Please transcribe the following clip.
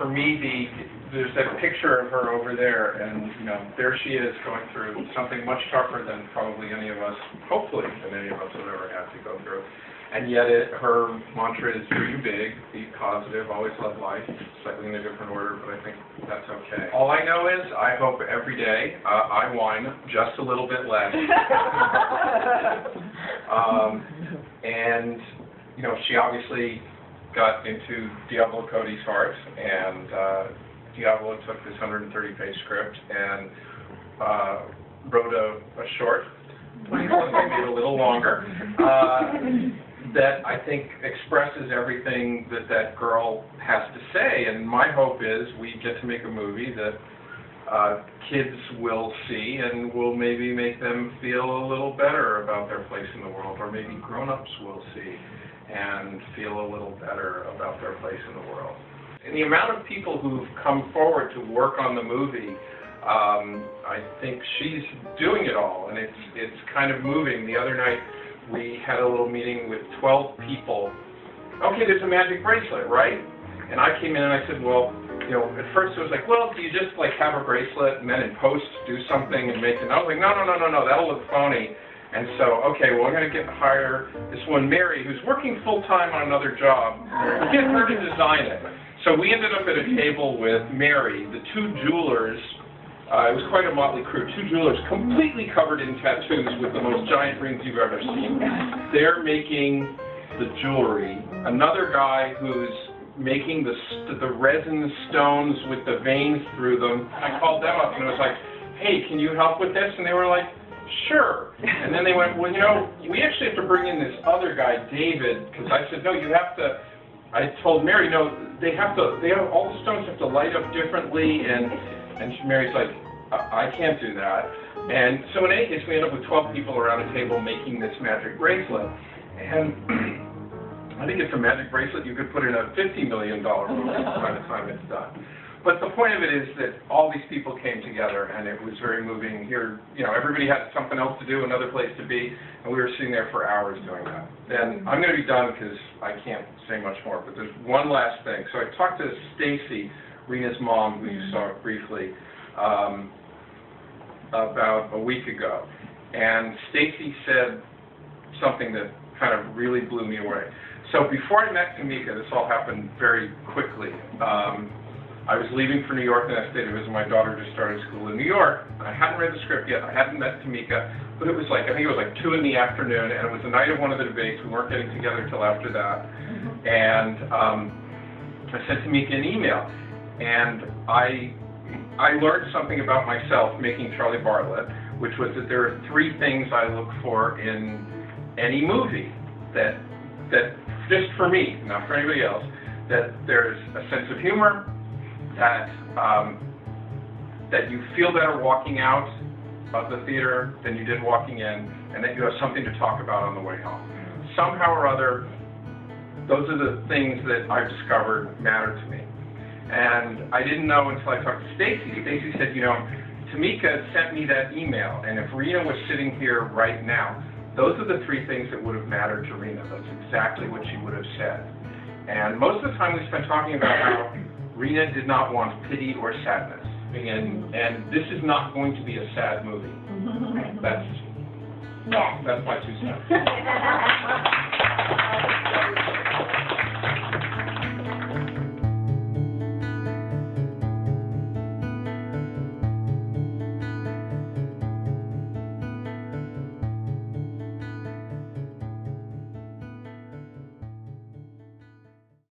for me, there's that picture of her over there, and there she is going through something much tougher than probably any of us, hopefully, than any of us have ever had to go through. And yet her mantra is dream big, be positive, always love life, slightly in a different order, but I think that's okay. All I know is I hope every day I whine just a little bit less. And, she obviously got into Diablo Cody's heart, and Diablo took this 130-page script and wrote a short, maybe a little longer, that I think expresses everything that girl has to say. And my hope is we get to make a movie that kids will see and will maybe make them feel a little better about their place in the world, or maybe grown-ups will see and feel a little better about their place in the world. And the amount of people who've come forward to work on the movie, I think she's doing it all, and it's kind of moving. The other night we had a little meeting with 12 people. Okay, there's a magic bracelet, right? And I came in and I said, well, at first it was like, well, do you just have a bracelet and then in post do something and make it? I was like, no, that'll look phony. And so, okay, well, we're going to hire this one, Mary, who's working full-time on another job, get her to design it. So we ended up at a table with Mary, the two jewelers. It was quite a motley crew. Two jewelers completely covered in tattoos with the most giant rings you've ever seen. They're making the jewelry. Another guy who's making the resin stones with the veins through them. I called them up and it was like, hey, can you help with this? And they were like, sure. And then they went, well, we actually have to bring in this other guy, David, because I said, no, you have to. I told Mary, no, all the stones have to light up differently, and Mary's like, I can't do that. And so in any case, we ended up with 12 people around a table making this magic bracelet. And I think it's a magic bracelet you could put in a $50 million movie by the time it's done. But the point of it is that all these people came together, and it was very moving. Here, everybody had something else to do, another place to be, and we were sitting there for hours doing that. And I'm going to be done because I can't say much more, but there's one last thing. So I talked to Stacy, Rina's mom, who you saw briefly, about a week ago. And Stacy said something that kind of really blew me away. So before I met Tamika, this all happened very quickly. I was leaving for New York the next day to visit my daughter, just started school in New York. I hadn't read the script yet. I hadn't met Tamika, but it was I think it was 2 in the afternoon, and it was the night of one of the debates. We weren't getting together till after that. And I sent Tamika an email, and I learned something about myself making Charlie Bartlett, which was that there are 3 things I look for in any movie that just for me, not for anybody else, that there's a sense of humor, that you feel better walking out of the theater than you did walking in, and that you have something to talk about on the way home. Somehow or other, those are the things that I've discovered matter to me. And I didn't know until I talked to Stacy. Stacy said, Tamika sent me that email, and if Rina was sitting here right now, those are the 3 things that would have mattered to Rina. That's exactly what she would have said. And most of the time we spent talking about how Rina did not want pity or sadness, and this is not going to be a sad movie. That's my 2 cents.